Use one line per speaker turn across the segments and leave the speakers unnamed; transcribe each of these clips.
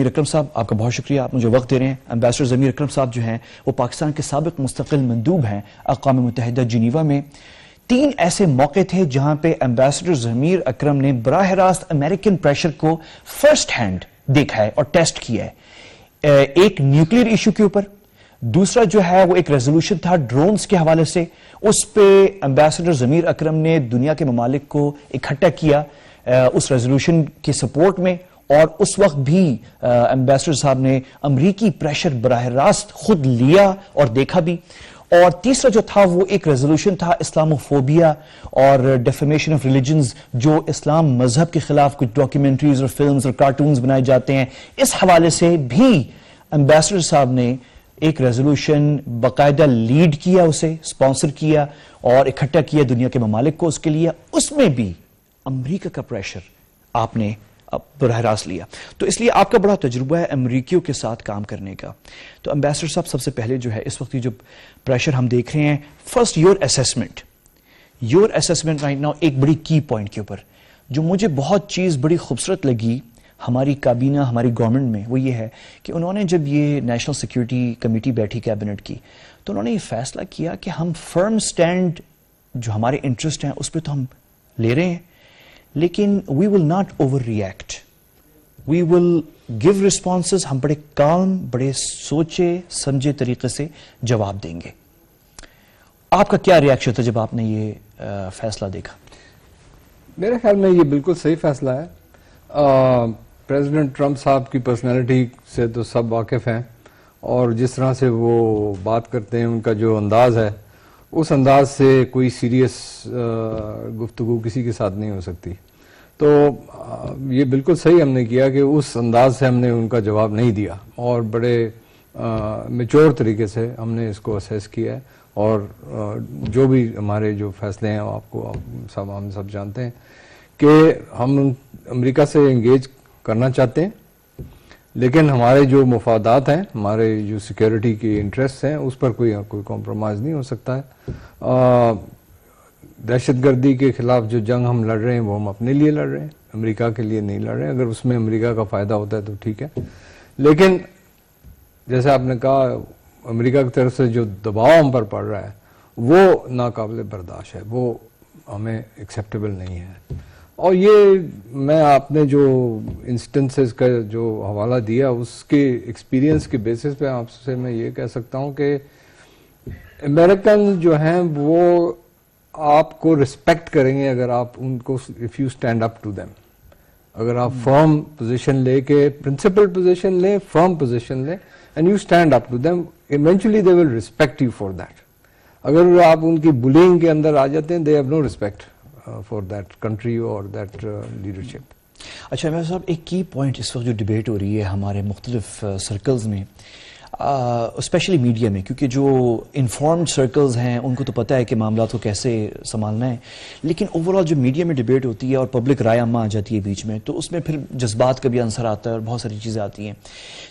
ضمیر اکرم صاحب آپ کا بہت شکریہ، آپ مجھے وقت دے رہے ہیں. امبیسڈر ضمیر اکرم صاحب جو ہیں وہ پاکستان کے سابق مستقل مندوب ہیں اقوام متحدہ جنیوا میں. 3 ایسے موقع تھے جہاں پہ امبیسڈر ضمیر اکرم نے براہ راست امریکن پریشر کو فرسٹ ہینڈ دیکھا ہے اور ٹیسٹ کیا ہے. ایک نیوکلیر ایشو کے اوپر، دوسرا جو ہے وہ ایک ریزولوشن تھا ڈرونز کے حوالے سے، اس پہ امبیسڈر ضمیر اکرم نے دنیا کے ممالک کو اکٹھا کیا اس ریزولوشن کی سپورٹ میں، اور اس وقت بھی امبیسڈر صاحب نے امریکی پریشر براہ راست خود لیا اور دیکھا بھی. اور تیسرا جو تھا وہ ایک ریزولوشن تھا اسلاموفوبیا اور ڈیفیمیشن آف ریلیجنز، جو اسلام مذہب کے خلاف کچھ ڈاکیومنٹریز اور فلمز اور کارٹونز بنائے جاتے ہیں. اس حوالے سے بھی امبیسڈر صاحب نے ایک ریزولوشن باقاعدہ لیڈ کیا، اسے سپانسر کیا اور اکٹھا کیا دنیا کے ممالک کو اس کے لیے. اس میں بھی امریکہ کا پریشر آپ نے براہ راست لیا. تو اس لیے آپ کا بڑا تجربہ ہے امریکیوں کے ساتھ کام کرنے کا. تو امبیسڈر صاحب سب سے پہلے جو ہے اس وقت جو پریشر ہم دیکھ رہے ہیں، first your assessment right now ایک بڑی کی پوائنٹ کے اوپر جو مجھے بہت چیز بڑی خوبصورت لگی ہماری کابینہ ہماری گورنمنٹ میں، وہ یہ ہے کہ انہوں نے جب یہ نیشنل سیکیورٹی کمیٹی بیٹھی کیبنٹ کی تو انہوں نے یہ فیصلہ کیا کہ ہم فرم سٹینڈ جو ہمارے انٹرسٹ ہیں اس پہ تو ہم لے رہے ہیں، لیکن we will not overreact, we will give responses, ہم بڑے کالم بڑے سوچے سمجھے طریقے سے جواب دیں گے. آپ کا کیا ریئیکشن تھا جب آپ نے یہ فیصلہ دیکھا؟
میرے خیال میں یہ بالکل صحیح فیصلہ ہے. پریزیڈنٹ ٹرمپ صاحب کی پرسنالٹی سے تو سب واقف ہیں، اور جس طرح سے وہ بات کرتے ہیں، ان کا جو انداز ہے، اس انداز سے کوئی سیریس گفتگو کسی کے ساتھ نہیں ہو سکتی. تو یہ بالکل صحیح ہم نے کیا کہ اس انداز سے ہم نے ان کا جواب نہیں دیا، اور بڑے میچور طریقے سے ہم نے اس کو اسیس کیا ہے. اور جو بھی ہمارے جو فیصلے ہیں ہم سب جانتے ہیں کہ ہم امریکہ سے انگیج کرنا چاہتے ہیں، لیکن ہمارے جو مفادات ہیں، ہمارے جو سیکیورٹی کے انٹرسٹ ہیں، اس پر کوئی کمپرومائز نہیں ہو سکتا ہے. دہشت گردی کے خلاف جو جنگ ہم لڑ رہے ہیں وہ ہم اپنے لیے لڑ رہے ہیں، امریکہ کے لیے نہیں لڑ رہے ہیں. اگر اس میں امریکہ کا فائدہ ہوتا ہے تو ٹھیک ہے، لیکن جیسے آپ نے کہا امریکہ کی طرف سے جو دباؤ ہم پر پڑ رہا ہے وہ ناقابل برداشت ہے، وہ ہمیں ایکسیپٹیبل نہیں ہے. اور یہ میں آپ نے جو انسٹنسز کا جو حوالہ دیا اس کے ایکسپیرینس کے بیسس پہ آپ سے میں یہ کہہ سکتا ہوں کہ امریکن جو ہیں وہ آپ کو رسپیکٹ کریں گے اگر آپ ان کو if you stand up to them. اگر آپ فرم پوزیشن لے کے پرنسپل پوزیشن لیں، فرم پوزیشن لیں and you stand up to them, eventually they will respect you for that. اگر آپ ان کی بلینگ کے اندر آ جاتے ہیں، they have no respect for that country اور دیٹ لیڈرشپ.
اچھا میرا صاحب، ایک کی پوائنٹ اس وقت جو ڈیبیٹ ہو رہی ہے ہمارے مختلف سرکلز میں، اسپیشلی میڈیا میں، کیونکہ جو انفارمڈ سرکلز ہیں ان کو تو پتہ ہے کہ معاملات کو کیسے سنبھالنا ہے، لیکن اوور آل جو میڈیا میں ڈیبیٹ ہوتی ہے اور پبلک رائے عامہ آ جاتی ہے بیچ میں، تو اس میں پھر جذبات کا بھی عنصر آتا ہے اور بہت ساری چیزیں آتی ہیں.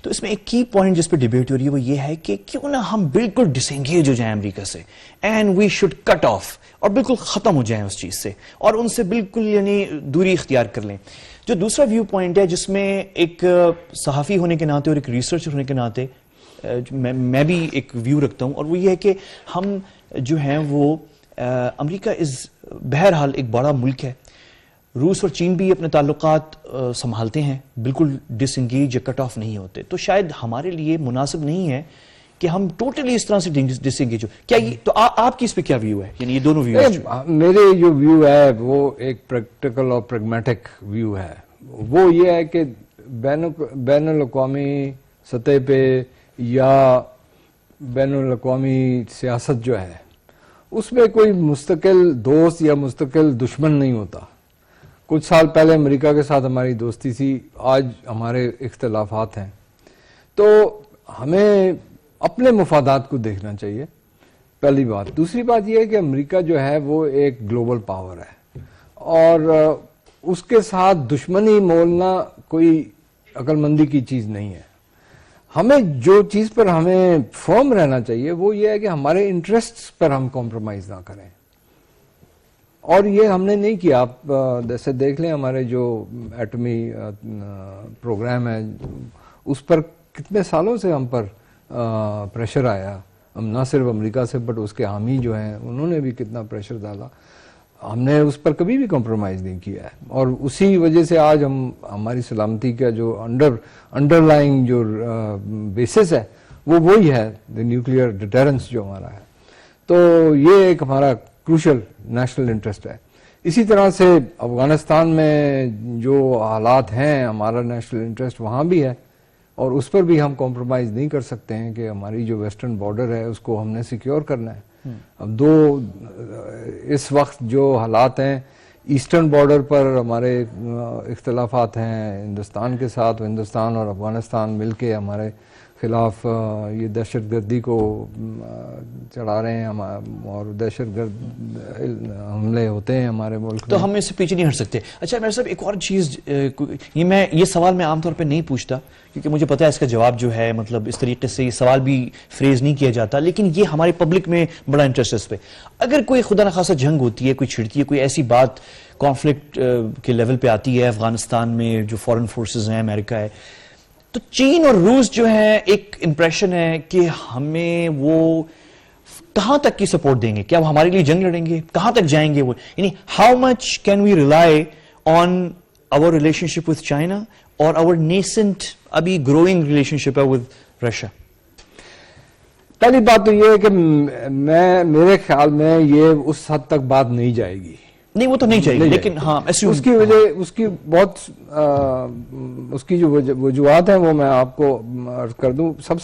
تو اس میں ایک کی پوائنٹ جس پہ ڈیبیٹ ہو رہی ہے وہ یہ ہے کہ کیوں نہ ہم بالکل ڈس انگیج ہو جائیں امریکہ سے، and we should cut off, اور بالکل ختم ہو جائیں اس چیز سے اور ان سے بالکل یعنی دوری اختیار کر لیں. جو دوسرا ویو پوائنٹ ہے جس میں ایک صحافی ہونے کے ناطے اور ایک ریسرچر ہونے کے ناطے میں بھی ایک ویو رکھتا ہوں، اور وہ یہ ہے کہ ہم جو ہیں وہ امریکہ بہرحال ایک بڑا ملک ہے، روس اور چین بھی اپنے تعلقات سنبھالتے ہیں، بالکل ڈس انگیج یا کٹ آف نہیں ہوتے. تو شاید ہمارے لیے مناسب نہیں ہے کہ ہم ٹوٹلی اس طرح سے ڈس انگیج ہو. کیا یہ تو آپ کی اس پہ کیا ویو ہے؟ یعنی یہ دونوں ویو.
میرے جو ویو ہے وہ ایک پریکٹیکل اور پریگمیٹک ویو ہے. وہ یہ ہے کہ بین الاقوامی سطح پہ یا بین الاقوامی سیاست جو ہے اس میں کوئی مستقل دوست یا مستقل دشمن نہیں ہوتا. کچھ سال پہلے امریکہ کے ساتھ ہماری دوستی تھی، آج ہمارے اختلافات ہیں. تو ہمیں اپنے مفادات کو دیکھنا چاہیے، پہلی بات. دوسری بات یہ ہے کہ امریکہ جو ہے وہ ایک گلوبل پاور ہے، اور اس کے ساتھ دشمنی مولنا کوئی عقل مندی کی چیز نہیں ہے. ہمیں جو چیز پر ہمیں فرم رہنا چاہیے وہ یہ ہے کہ ہمارے انٹرسٹس پر ہم کمپرومائز نہ کریں، اور یہ ہم نے نہیں کیا. آپ جیسے دیکھ لیں ہمارے جو ایٹمی پروگرام ہے اس پر کتنے سالوں سے ہم پر پریشر آیا, ہم نہ صرف امریکہ سے بٹ اس کے حامی جو ہیں انہوں نے بھی کتنا پریشر ڈالا, ہم نے اس پر کبھی بھی کمپرومائز نہیں کیا ہے. اور اسی وجہ سے آج ہماری سلامتی کا جو انڈر لائنگ جو بیسس ہے وہ وہی ہے, نیوکلیئر ڈیٹرنس جو ہمارا ہے. تو یہ ایک ہمارا کروشل نیشنل انٹرسٹ ہے. اسی طرح سے افغانستان میں جو حالات ہیں ہمارا نیشنل انٹرسٹ وہاں بھی ہے, اور اس پر بھی ہم کمپرومائز نہیں کر سکتے ہیں کہ ہماری جو ویسٹرن بارڈر ہے اس کو ہم نے سیکیور کرنا ہے. اب اس وقت جو حالات ہیں ایسٹرن بارڈر پر ہمارے اختلافات ہیں ہندوستان کے ساتھ, ہندوستان اور افغانستان مل کے ہمارے خلاف یہ دہشت گردی کو چڑھا رہے ہیں, اور دہشت گرد حملے ہوتے ہیں ہمارے ملک میں,
تو ہم اس سے پیچھے نہیں ہٹ سکتے. اچھا میرے صاحب ایک اور چیز, یہ سوال میں عام طور پہ نہیں پوچھتا کیونکہ مجھے پتا ہے اس کا جواب جو ہے مطلب اس طریقے سے یہ سوال بھی فریز نہیں کیا جاتا, لیکن یہ ہمارے پبلک میں بڑا انٹرسٹ ہے اس پہ. اگر کوئی خدا نخواستہ جنگ ہوتی ہے, کوئی چھڑتی ہے, کوئی ایسی بات کانفلکٹ کے لیول پہ آتی ہے افغانستان میں, جو فورن فورسز ہیں, امریکہ ہے, تو چین اور روس جو ہے ایک امپریشن ہے کہ ہمیں وہ کہاں تک کی سپورٹ دیں گے, کیا وہ ہمارے لیے جنگ لڑیں گے, کہاں تک جائیں گے وہ, یعنی how much can we rely on our relationship with China or our nascent ابھی growing relationship ہے with Russia.
پہلی بات تو یہ ہے کہ میرے خیال میں یہ اس حد تک بات نہیں جائے گی.
نہیں وہ تو نہیں چاہیے, لیکن ہاں
اس کی وجہ, اس کی بہت اس کی جو وجوہات ہیں وہ میں آپ کو عرض کر دوں. سب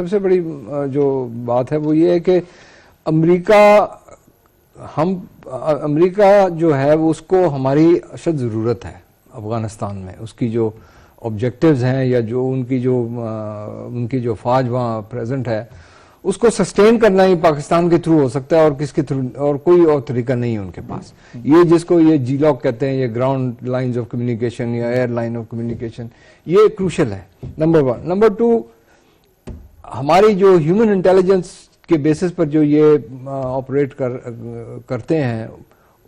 سے بڑی جو بات ہے وہ یہ ہے کہ امریکہ جو ہے وہ اس کو ہماری اشد ضرورت ہے افغانستان میں. اس کی جو آبجیکٹیوز ہیں یا جو ان کی جو فوج وہاں پریزنٹ ہے اس کو سسٹین کرنا ہی پاکستان کے تھرو ہو سکتا ہے, اور کس کے تھرو, اور کوئی اور طریقہ نہیں ہے ان کے پاس. یہ جس کو یہ جی لاک کہتے ہیں, یہ گراؤنڈ لائنز آف کمیونیکیشن یا ایئر لائن آف کمیونیکیشن, یہ کروشل ہے نمبر 1. نمبر 2, ہماری جو ہیومن انٹیلیجنس کے بیسس پر جو یہ آپریٹ کرتے ہیں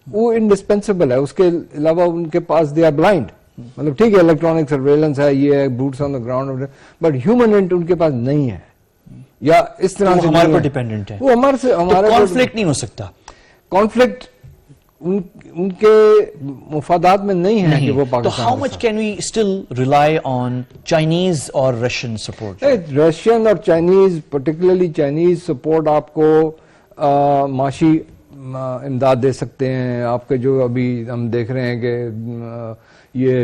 وہ انڈسپینسیبل ہے. اس کے علاوہ ان کے پاس دے آر بلائنڈ, مطلب ٹھیک ہے الیکٹرانک سرویلنس ہے, یہ ہے boots on the ground, but human int ان کے پاس نہیں ہے, یا اس طرح سے
ہمارے پر ڈیپینڈنٹ ہے.
وہ ہمارے
کانفلکٹ نہیں ہو سکتا.
کانفلکٹ ان کے مفادات میں نہیں ہے کہ وہ پاکستان.
تو how much can we still rely on Chinese اور رشین سپورٹ؟
رشین اور چائنیز, پرٹیکولرلی چائنیز سپورٹ آپ کو معاشی امداد دے سکتے ہیں. آپ کے جو ابھی ہم دیکھ رہے ہیں کہ یہ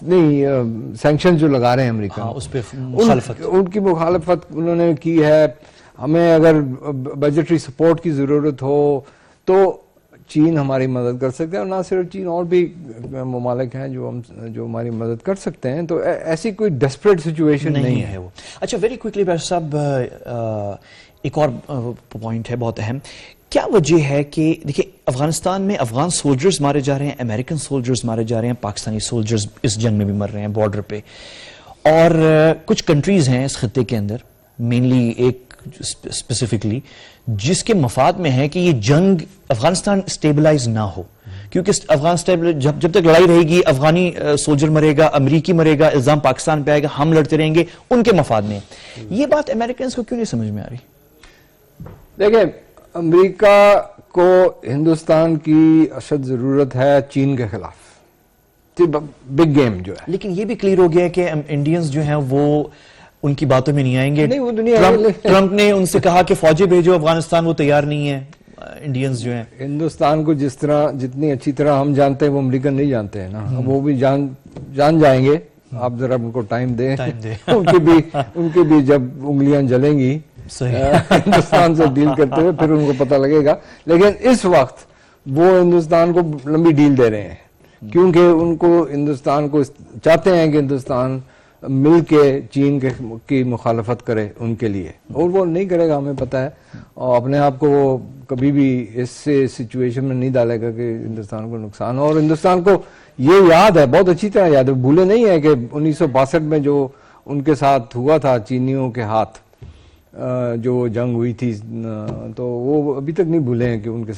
نہیں سینکشن جو لگا رہے ہیں امریکہ,
اس پہ مخالفت,
ان کی مخالفت انہوں نے کی ہے. ہمیں اگر بجٹری سپورٹ کی ضرورت ہو تو چین ہماری مدد کر سکتے ہیں, اور نہ صرف چین, اور بھی ممالک ہیں جو ہماری مدد کر سکتے ہیں. تو ایسی کوئی ڈیسپریٹ سچویشن نہیں ہے وہ.
اچھا ویری کوئکلی بھائی صاحب, ایک اور پوائنٹ ہے بہت اہم. کیا وجہ ہے کہ دیکھیں افغانستان میں افغان سولجرز مارے جا رہے ہیں, امریکن سولجرز مارے جا رہے ہیں, پاکستانی سولجرز اس جنگ میں بھی مر رہے ہیں بارڈر پہ, اور کچھ کنٹریز ہیں اس خطے کے اندر, مینلی ایک اسپیسیفکلی, جس کے مفاد میں ہے کہ یہ جنگ افغانستان اسٹیبلائز نہ ہو, کیونکہ افغانستان جب تک لڑائی رہے گی افغانی سولجر مرے گا, امریکی مرے گا, الزام پاکستان پہ آئے گا, ہم لڑتے رہیں گے, ان کے مفاد میں. یہ بات امریکنز کو کیوں نہیں سمجھ میں آ رہی؟
دیکھیں, امریکہ کو ہندوستان کی اشد ضرورت ہے چین کے خلاف, بگ گیم جو ہے.
لیکن یہ بھی کلیئر ہو گیا ہے کہ انڈینز جو ہیں وہ ان کی باتوں میں نہیں آئیں گے.
نہیں, وہ دنیا
ٹرمپ نے ان سے کہا کہ فوجیں بھیجو افغانستان, وہ تیار نہیں ہے. انڈینز جو ہیں
ہندوستان کو جتنی اچھی طرح ہم جانتے ہیں وہ امریکن نہیں جانتے ہیں نا. وہ بھی جان جائیں گے, آپ ذرا ان کو ٹائم دیں. ان کی بھی جب انگلیاں جلیں گی ہندوستان سے ڈیل کرتے ہوئے پھر ان کو پتہ لگے گا. لیکن اس وقت وہ ہندوستان کو لمبی ڈیل دے رہے ہیں, کیونکہ ان کو ہندوستان کو چاہتے ہیں کہ ہندوستان مل کے چین کی مخالفت کرے ان کے لیے, اور وہ نہیں کرے گا, ہمیں پتہ ہے. اور اپنے آپ کو وہ کبھی بھی اس سچویشن میں نہیں ڈالے گا کہ ہندوستان کو نقصان ہو. اور ہندوستان کو یہ یاد ہے, بہت اچھی طرح یاد ہے, بھولے نہیں ہے کہ 1962 میں جو ان کے ساتھ ہوا تھا چینیوں کے ہاتھ جو جنگ ہوئی تھی, تو وہ ابھی تک نہیں بھولے ہیں کہ ان کے ساتھ